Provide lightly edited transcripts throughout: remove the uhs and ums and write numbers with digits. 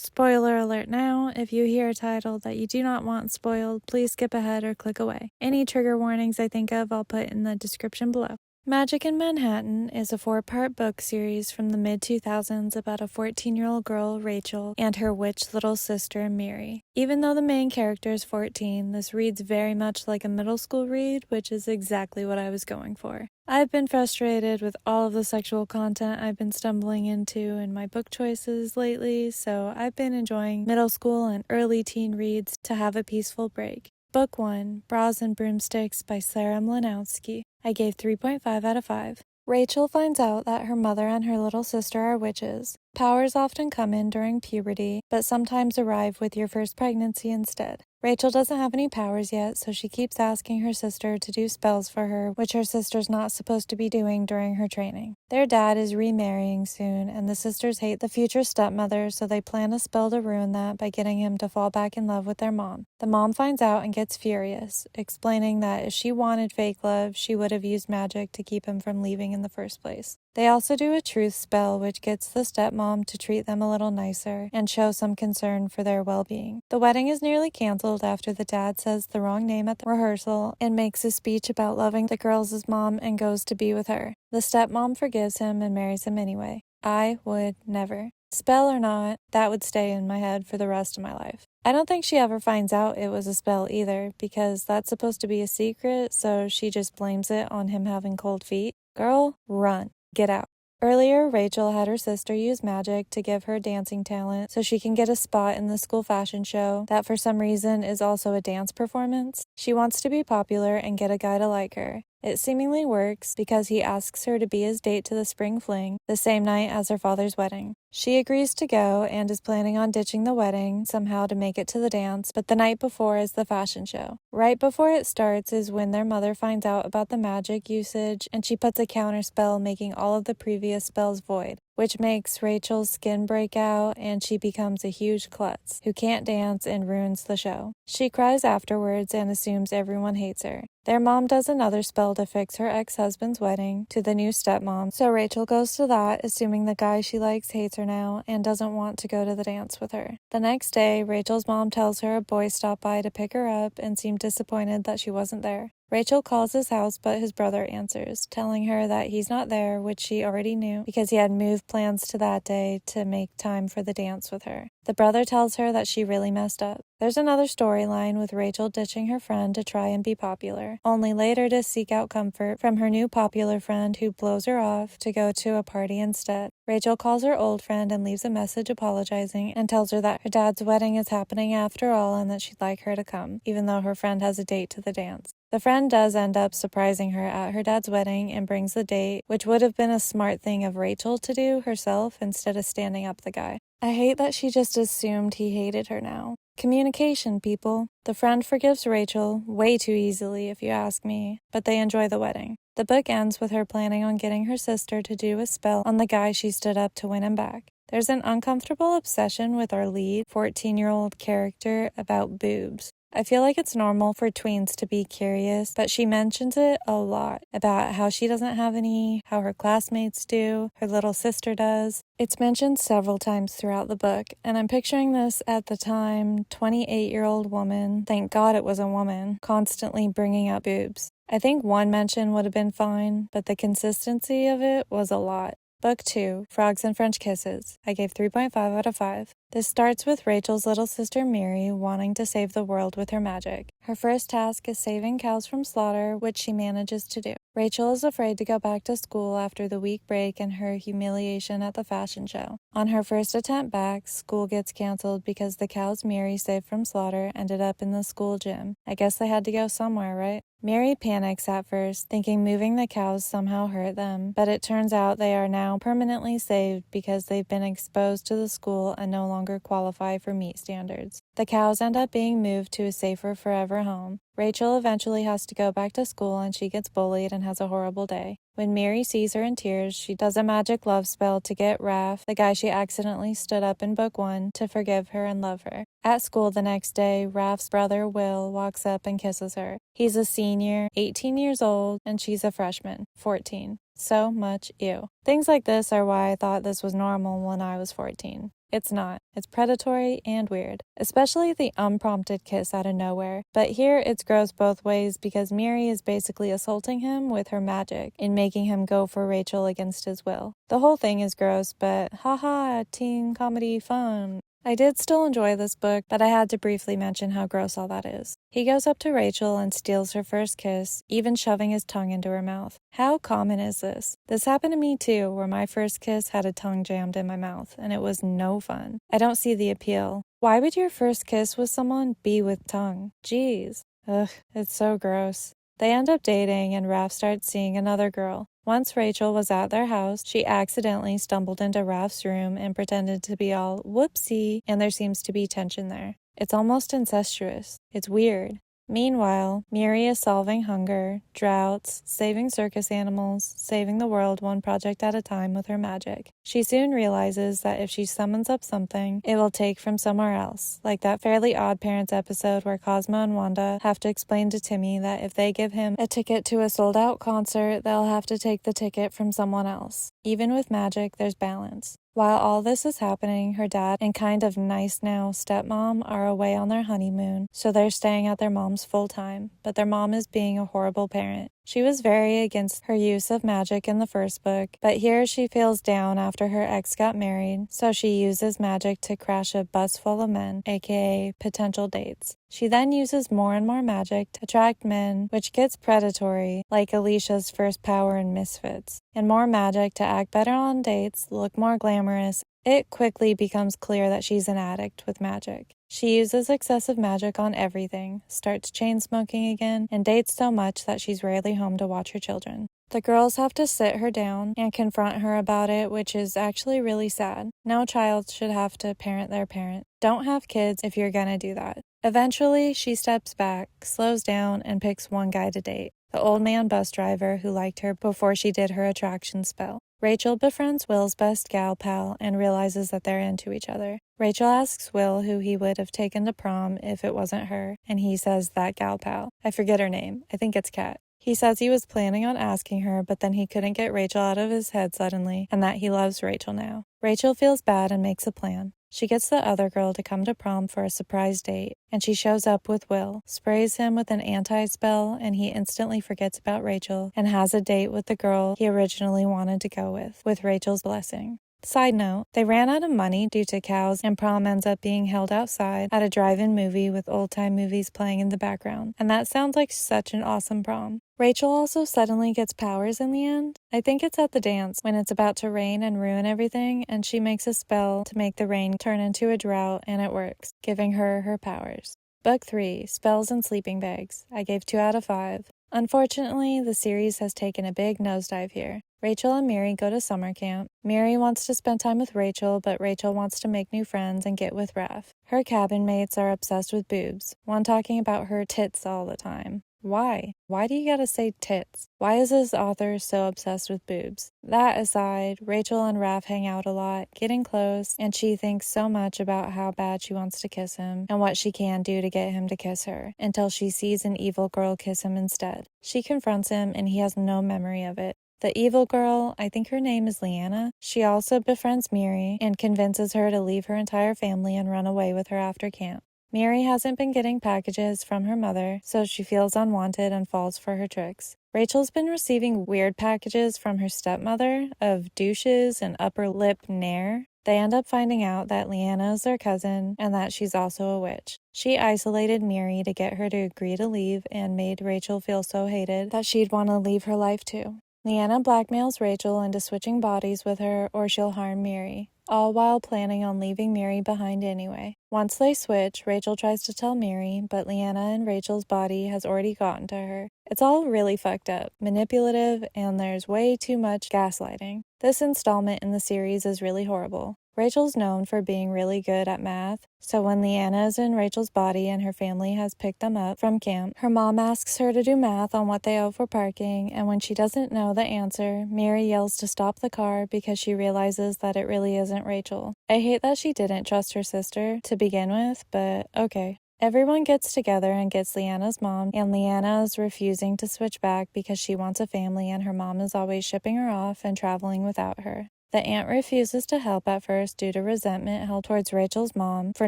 Spoiler alert now, if you hear a title that you do not want spoiled, please skip ahead or click away. Any trigger warnings I think of, I'll put in the description below. Magic in Manhattan is a 4-part book series from the mid-2000s about a 14-year-old girl, Rachel, and her witch little sister, Mary. Even though the main character is 14, this reads very much like a middle school read, which is exactly what I was going for. I've been frustrated with all of the sexual content I've been stumbling into in my book choices lately, so I've been enjoying middle school and early teen reads to have a peaceful break. Book 1, Bras and Broomsticks by Sarah Mlynowski. I gave 3.5 out of 5. Rachel finds out that her mother and her little sister are witches. Powers often come in during puberty, but sometimes arrive with your first pregnancy instead. Rachel doesn't have any powers yet, so she keeps asking her sister to do spells for her, which her sister's not supposed to be doing during her training. Their dad is remarrying soon, and the sisters hate the future stepmother, so they plan a spell to ruin that by getting him to fall back in love with their mom. The mom finds out and gets furious, explaining that if she wanted fake love, she would have used magic to keep him from leaving in the first place. They also do a truth spell, which gets the stepmom to treat them a little nicer and show some concern for their well-being. The wedding is nearly canceled after the dad says the wrong name at the rehearsal and makes a speech about loving the girls' mom and goes to be with her. The stepmom forgives him and marries him anyway. I would never. Spell or not, that would stay in my head for the rest of my life. I don't think she ever finds out it was a spell either, because that's supposed to be a secret, so she just blames it on him having cold feet. Girl, run. Get out. Earlier, Rachel had her sister use magic to give her dancing talent so she can get a spot in the school fashion show that for some reason is also a dance performance. She wants to be popular and get a guy to like her. It seemingly works because he asks her to be his date to the spring fling, the same night as her father's wedding. She agrees to go and is planning on ditching the wedding somehow to make it to the dance, but the night before is the fashion show. Right before it starts is when their mother finds out about the magic usage and she puts a counter spell making all of the previous spells void, which makes Rachel's skin break out and she becomes a huge klutz who can't dance and ruins the show. She cries afterwards and assumes everyone hates her. Their mom does another spell to fix her ex-husband's wedding to the new stepmom, so Rachel goes to that, assuming the guy she likes hates her now and doesn't want to go to the dance with her. The next day, Rachel's mom tells her a boy stopped by to pick her up and seemed disappointed that she wasn't there. Rachel calls his house, but his brother answers, telling her that he's not there, which she already knew because he had moved plans to that day to make time for the dance with her. The brother tells her that she really messed up. There's another storyline with Rachel ditching her friend to try and be popular, only later to seek out comfort from her new popular friend who blows her off to go to a party instead. Rachel calls her old friend and leaves a message apologizing and tells her that her dad's wedding is happening after all and that she'd like her to come, even though her friend has a date to the dance. The friend does end up surprising her at her dad's wedding and brings the date, which would have been a smart thing of Rachel to do herself instead of standing up the guy. I hate that she just assumed he hated her now. Communication, people. The friend forgives Rachel way too easily if you ask me, but they enjoy the wedding. The book ends with her planning on getting her sister to do a spell on the guy she stood up to win him back. There's an uncomfortable obsession with our lead 14-year-old character about boobs. I feel like it's normal for tweens to be curious, but she mentions it a lot about how she doesn't have any, how her classmates do, her little sister does. It's mentioned several times throughout the book, and I'm picturing this at the time 28-year-old woman, thank God it was a woman, constantly bringing up boobs. I think one mention would have been fine, but the consistency of it was a lot. Book 2, Frogs and French Kisses. I gave 3.5 out of 5. This starts with Rachel's little sister Mary wanting to save the world with her magic. Her first task is saving cows from slaughter, which she manages to do. Rachel is afraid to go back to school after the week break and her humiliation at the fashion show. On her first attempt back, school gets canceled because the cows Mary saved from slaughter ended up in the school gym. I guess they had to go somewhere, right? Mary panics at first, thinking moving the cows somehow hurt them, but it turns out they are now permanently saved because they've been exposed to the school and no longer qualify for meat standards. The cows end up being moved to a safer forever home. Rachel eventually has to go back to school and she gets bullied and has a horrible day. When Mary sees her in tears, she does a magic love spell to get Raph, the guy she accidentally stood up in book 1, to forgive her and love her. At school the next day, Raph's brother Will walks up and kisses her. He's a senior, 18 years old, and she's a freshman, 14. So much ew. Things like this are why I thought this was normal when I was 14. It's not. It's predatory and weird, especially the unprompted kiss out of nowhere. But here it's gross both ways because Miri is basically assaulting him with her magic and making him go for Rachel against his will. The whole thing is gross, but haha, teen comedy fun. I did still enjoy this book, but I had to briefly mention how gross all that is. He goes up to Rachel and steals her first kiss, even shoving his tongue into her mouth. How common is this? This happened to me too, where my first kiss had a tongue jammed in my mouth, and it was no fun. I don't see the appeal. Why would your first kiss with someone be with tongue? Jeez. Ugh, it's so gross. They end up dating, and Raph starts seeing another girl. Once Rachel was at their house, she accidentally stumbled into Raph's room and pretended to be all whoopsie, and there seems to be tension there. It's almost incestuous. It's weird. Meanwhile, Miri is solving hunger, droughts, saving circus animals, saving the world one project at a time with her magic. She soon realizes that if she summons up something, it will take from somewhere else, like that Fairly Odd Parents episode where Cosmo and Wanda have to explain to Timmy that if they give him a ticket to a sold-out concert, they'll have to take the ticket from someone else. Even with magic, there's balance. While all this is happening, her dad and kind of nice now stepmom are away on their honeymoon, so they're staying at their mom's full time, but their mom is being a horrible parent. She was very against her use of magic in the first book, but here she feels down after her ex got married, so she uses magic to crash a bus full of men, aka potential dates. She then uses more and more magic to attract men, which gets predatory, like Alicia's first power in Misfits, and more magic to act better on dates, look more glamorous. It quickly becomes clear that she's an addict with magic. She uses excessive magic on everything, starts chain smoking again, and dates so much that she's rarely home to watch her children. The girls have to sit her down and confront her about it, which is actually really sad. No child should have to parent their parent. Don't have kids if you're gonna do that. Eventually, she steps back, slows down, and picks one guy to date, the old man bus driver who liked her before she did her attraction spell. Rachel befriends Will's best gal pal and realizes that they're into each other. Rachel asks Will who he would have taken to prom if it wasn't her, and he says that gal pal. I forget her name. I think it's Kat. He says he was planning on asking her, but then he couldn't get Rachel out of his head suddenly, and that he loves Rachel now. Rachel feels bad and makes a plan. She gets the other girl to come to prom for a surprise date, and she shows up with Will, sprays him with an anti-spell, and he instantly forgets about Rachel and has a date with the girl he originally wanted to go with Rachel's blessing. Side note, they ran out of money due to cows, and prom ends up being held outside at a drive-in movie with old-time movies playing in the background, and that sounds like such an awesome prom. Rachel also suddenly gets powers in the end. I think it's at the dance when it's about to rain and ruin everything, and she makes a spell to make the rain turn into a drought, and it works, giving her her powers. Book 3, Spells and Sleeping Bags. I gave 2 out of 5. Unfortunately, the series has taken a big nosedive here. Rachel and Miri go to summer camp. Miri wants to spend time with Rachel, but Rachel wants to make new friends and get with Raph. Her cabin mates are obsessed with Boobs, one talking about her tits all the time. Why? Why do you gotta say tits? Why is this author so obsessed with boobs? That aside, Rachel and Raph hang out a lot, getting close, and she thinks so much about how bad she wants to kiss him and what she can do to get him to kiss her, until she sees an evil girl kiss him instead. She confronts him and he has no memory of it. The evil girl, I think her name is Leanna, she also befriends Miri and convinces her to leave her entire family and run away with her after camp. Miri hasn't been getting packages from her mother, so she feels unwanted and falls for her tricks. Rachel's been receiving weird packages from her stepmother of douches and upper lip nair. They end up finding out that Leanna is their cousin and that she's also a witch. She isolated Miri to get her to agree to leave and made Rachel feel so hated that she'd want to leave her life too. Leanna blackmails Rachel into switching bodies with her or she'll harm Miri, all while planning on leaving Miri behind anyway. Once they switch, Rachel tries to tell Miri, but Leanna and Rachel's body has already gotten to her. It's all really fucked up, manipulative, and there's way too much gaslighting. This installment in the series is really horrible. Rachel's known for being really good at math, so when Leanna is in Rachel's body and her family has picked them up from camp, her mom asks her to do math on what they owe for parking, and when she doesn't know the answer, Miri yells to stop the car because she realizes that it really isn't Rachel. I hate that she didn't trust her sister to begin with, but okay. Everyone gets together and gets Leanna's mom, and Leanna is refusing to switch back because she wants a family and her mom is always shipping her off and traveling without her. The aunt refuses to help at first due to resentment held towards Rachel's mom for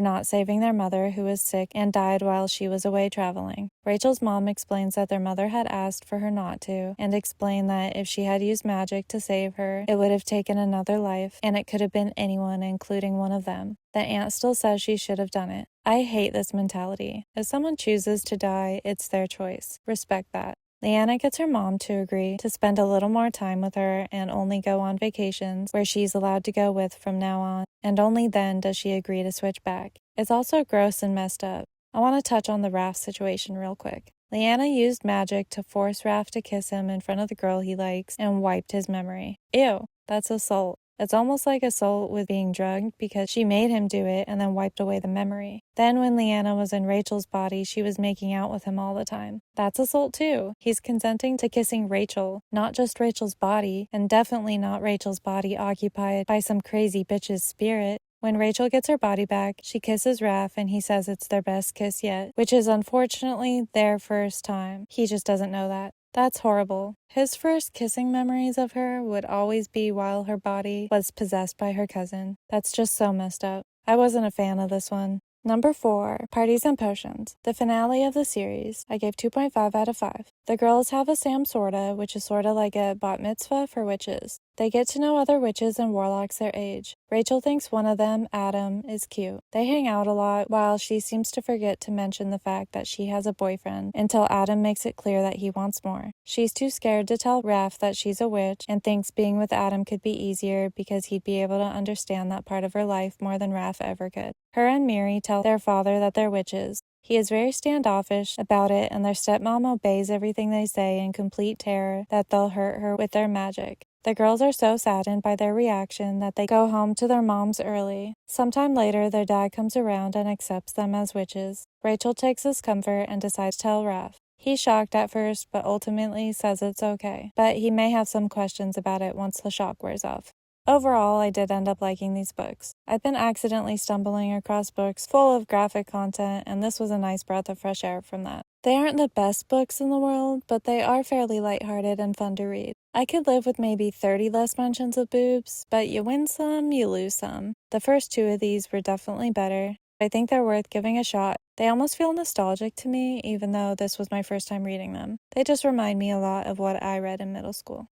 not saving their mother, who was sick and died while she was away traveling. Rachel's mom explains that their mother had asked for her not to, and explained that if she had used magic to save her, it would have taken another life, and it could have been anyone, including one of them. The aunt still says she should have done it. I hate this mentality. If someone chooses to die, it's their choice. Respect that. Leanna gets her mom to agree to spend a little more time with her and only go on vacations where she's allowed to go with from now on, and only then does she agree to switch back. It's also gross and messed up. I want to touch on the Raph situation real quick. Leanna used magic to force Raph to kiss him in front of the girl he likes and wiped his memory. Ew, that's assault. It's almost like assault with being drugged because she made him do it and then wiped away the memory. Then when Leanna was in Rachel's body, she was making out with him all the time. That's assault too. He's consenting to kissing Rachel, not just Rachel's body, and definitely not Rachel's body occupied by some crazy bitch's spirit. When Rachel gets her body back, she kisses Raph and he says it's their best kiss yet, which is unfortunately their first time. He just doesn't know that. That's horrible. His first kissing memories of her would always be while her body was possessed by her cousin. That's just so messed up. I wasn't a fan of this one. Number 4, Parties and Potions. The finale of the series. I gave 2.5 out of 5. The girls have a Samsorta, which is sorta like a bat mitzvah for witches. They get to know other witches and warlocks their age. Rachel thinks one of them, Adam, is cute. They hang out a lot, while she seems to forget to mention the fact that she has a boyfriend, until Adam makes it clear that he wants more. She's too scared to tell Raph that she's a witch, and thinks being with Adam could be easier because he'd be able to understand that part of her life more than Raph ever could. Her and Miri tell their father that they're witches. He is very standoffish about it, and their stepmom obeys everything they say in complete terror that they'll hurt her with their magic. The girls are so saddened by their reaction that they go home to their moms early. Sometime later, their dad comes around and accepts them as witches. Rachel takes this comfort and decides to tell Raph. He's shocked at first, but ultimately says it's okay. But he may have some questions about it once the shock wears off. Overall, I did end up liking these books. I've been accidentally stumbling across books full of graphic content, and this was a nice breath of fresh air from that. They aren't the best books in the world, but they are fairly lighthearted and fun to read. I could live with maybe 30 less mentions of boobs, but you win some, you lose some. The first 2 of these were definitely better. I think they're worth giving a shot. They almost feel nostalgic to me, even though this was my first time reading them. They just remind me a lot of what I read in middle school.